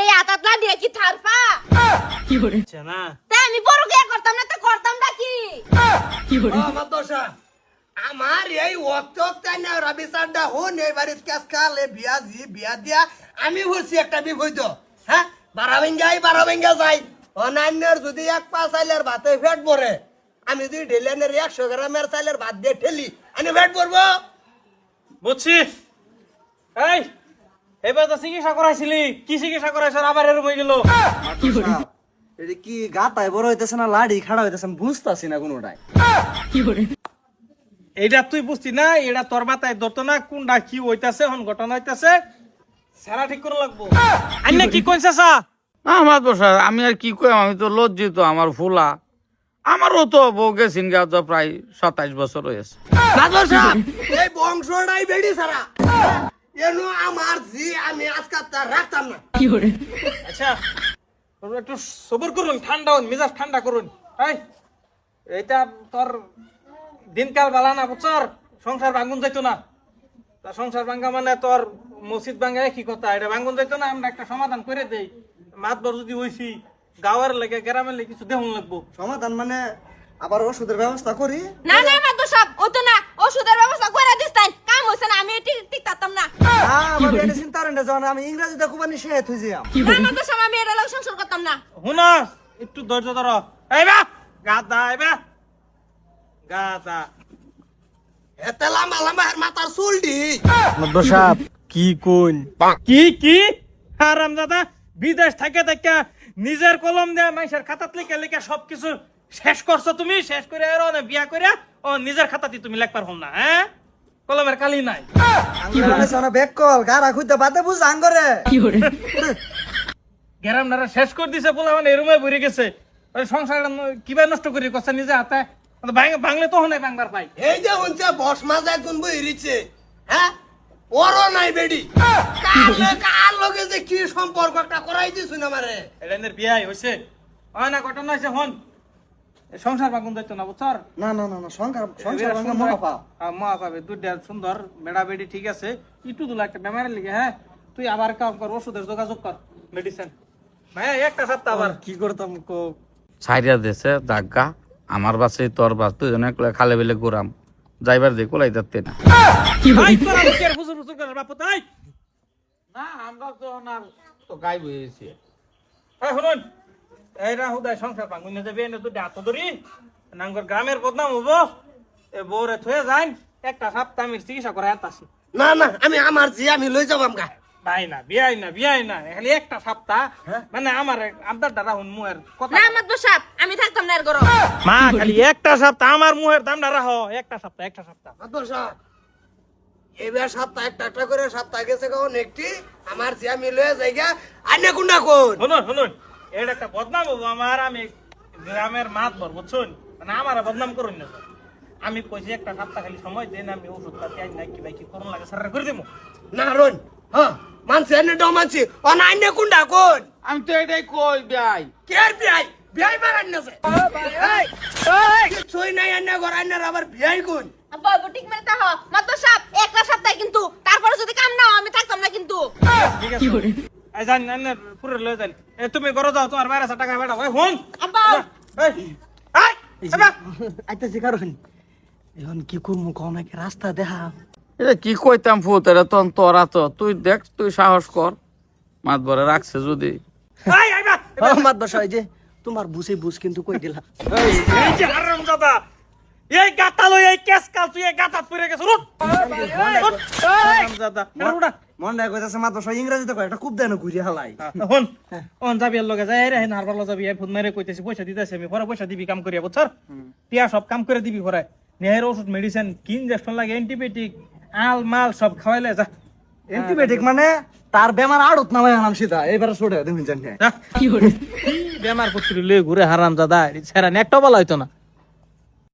এই আতাতলা দিয়ে কি থারপা কি করে না তাই আমি বড় কে করতাম না তো করতাম না কি কি করে আমার দোষা আমার এই ওয়াক্তটা না রবি সাড্ডা হন এই বাড়িতে কাজ কালে বিয়া দিয়া আমি হচ্ছি একটা বিপদ হ্যাঁ বারাবেঙ্গা যাই অনান্যর যদি এক পা চাইলের ভাতে ফেট পরে আমি যদি ঢেলেনের 100 গ্রামের চাইলের ভাত দিয়ে ঠেলি আমি ফেট পরবো বুঝছি এই এবার তো চিকিৎসা করাইছিলি কি চিকিৎসা করাইছ আবার এরকম হয়ে গেল কি করে এটা কি গাতায় বড় হইতেছে না লাড়ি খাড়া হইতেছে আমি বুঝতাছি না কোনোটাই কি করে এইটা তুই বুঝতি না এটা তোর মাথায় ধরতো না কোনটা কি হইতাছে হন ঘটনা হইতাছে সেরা ঠিক করে লাগবো আন্না কি কইছে সা আমার বসা আমি আর কি কই আমি তো লজ্জিত আমার ফুলা আমারও তো বউ গেছিন গা তো প্রায় 27 বছর হয়েছে দোষা এই বংশটাই বেড়ি সারা এনো আমার জি আমি আজকাল তার রাখতাম না কি করে আচ্ছা তোমরা একটু সবর করুন ঠান্ডা হন মেজাজ ঠান্ডা করুন এই এইটা তোর দিনকাল বালা না বুঝছর সংসার ভাঙুন যাইতো না তা সংসার ভাঙ্গা মানে তোর মসজিদ ভাঙ্গা কি কথা এটা ভাঙুন যাইতো না আমরা একটা সমাধান করে দেই মাতবর যদি হইছি গাওয়ার লাগে গ্রামের লাগে কিছু দেহুন লাগবো সমাধান মানে আবার ওষুধের ব্যবস্থা করি না না মাতো সব ও তো না ওষুধের ব্যবস্থা করে দিস তাই কাম হইছে না আমি ঠিক ঠিক থাকতাম না আমার এটা চিন্তা করেন না যখন আমি ইংরেজিতে খুবানি শেষ হয়ে যাই কি না করে মাতো সব আমি এটা লোক সংসার করতাম না হুন একটু ধৈর্য ধরো এই বা গাদা এই বা গাদা এতে লাম্বা এর মাথার চুলটি সাহেব কি কোন কি হারাম দাদা বিদেশ থাকে দেখা নিজের কলম দেয়া মানুষের খাতাত লিখে লিখে সবকিছু শেষ করছো তুমি শেষ করে আর না বিয়া করে ও নিজের খাতাতে তুমি লেখবার হল না হ্যাঁ কলমের কালি নাই ব্যাক কল গারা খুঁজতে বাদে বুঝ আঙ্গরে কি করে গ্যারাম নারা শেষ করে দিছে বলে মানে এরুমে ভরে গেছে ওই সংসারটা কিভাবে নষ্ট করি করছে নিজে হাতে বাংলে তো হনে বাংবার পাই এই যে হচ্ছে বস মাঝে একজন বইরিছে হ্যাঁ ওরও নাই বেডি কার লগে যে কি সম্পর্ক একটা করাই দিছুন আমারে এটা এদের বিয়াই হয়েছে হয় না ঘটনা হয়েছে হন সংসার বাগুন যাইতো না বুঝছর না না না না সংসার ভাঙা মহাপাপ মহাপাবে দুইটা সুন্দর বেড়া বেড়ি ঠিক আছে একটু দুলা একটা বেমারের লিগে হ্যাঁ তুই আবার কাম কর ওষুধের যোগাযোগ কর মেডিসিন ভাই একটা সপ্তাহ আবার কি করতাম কো ছাইরা দেশে জাগা আমার বাসে তোর বাস দুজনে খালে বেলে ঘুরাম যাইবার দিয়ে কোলাই যাচ্ছে না কি করে ভাই তোরা কি আর হুজুর হুজুর করে বাপ তাই না আমরা তো না তো গাই বইছি এই শুনুন এইরা হুদায় সংসার ভাঙুন না যাবে এনে দুইটা হাত ধরি নাঙ্গর গ্রামের বদনাম হবো এ বউরে থয়ে যান একটা সপ্তাহ আমি চিকিৎসা করে আনতাছি না না আমি আমার জি আমি লই যাব আমগা ভাই না বিয়াই না খালি একটা সপ্তাহ মানে আমার আবদার দ্বারা হুন মুয়ের কথা না মাতো সব আমি থাকতাম না এর ঘর মা খালি একটা সপ্তাহ আমার মুহের দাম দ্বারা হ একটা সপ্তাহ দোষা এবার সপ্তাহ একটা করে সপ্তাহ গেছে কোন একটি আমার জি আমি লই যাইগা আইনা কুন্ডা কোন শুনুন এটা একটা বদনাম হবো আমার আমি গ্রামের মাত বর বুঝছুন মানে আমার বদনাম করুন না স্যার আমি কইছি একটা সপ্তাহ খালি সময় দেন আমি ওষুধ পাতি আই নাকি ভাই কি করুন লাগে স্যার করে দেবো না রন হ্যাঁ মানছে এনে ড মানছি অন আইনা কুন্ডা কোন আমি তো এটাই কই ভাই কের বিয়াই মারান না সে এই ছই নাই আইনা ঘর আইনা আবার বিয়াই কোন আব্বা বুটিক মেরে তা হ মাতো সব একটা সপ্তাহ কিন্তু তারপরে যদি কাম না হয় আমি থাকতাম না কিন্তু ঠিক কি আছে করে এই জান না পুরো লয়ে যান এ তুমি করো দাও তোমার 1200 টাকা বেটা ওই হুন আব্বা এই এই এবা আইতাছি কারণ এখন কি করবো কম নাকি রাস্তা দেখা এটা কি কইতাম ফুত এটা তখন তোরা তো তুই দেখ তুই সাহস কর মাত বরে রাখছে যদি এই আইবা মাত বসা এই যে তোমার বুঝে বুঝ কিন্তু কই দিলা এই যে হারাম দাদা এই গাতা লই এই কেস কাল তুই এই গাতা পড়ে গেছ রুট হারাম দাদা উড়া মন রাখ কইতাছে মাত বসা ইংরেজিতে কয় এটা খুব দেন ঘুরি হালাই হন যাবি এর লগে যাই রে হারবার লগে যাবি ফোন মেরে কইতেছি পয়সা দিতেছি আমি পরে পয়সা দিবি কাম করিয়া বুঝছর টিয়া সব কাম করে দিবি পরে নেহের ওষুধ মেডিসিন কি ইনজেকশন লাগে অ্যান্টিবায়োটিক আল মাল সব খাওয়াইলে যা অ্যান্টিবায়োটিক মানে তার বেমার আড়ত নামাই আনাম সিধা এবারে ছোড়ে দেখুন জানি যা। কি করে কি বেমার পত্র লয়ে ঘুরে হারাম দাদা সেরা নেটটা বলা হইতো না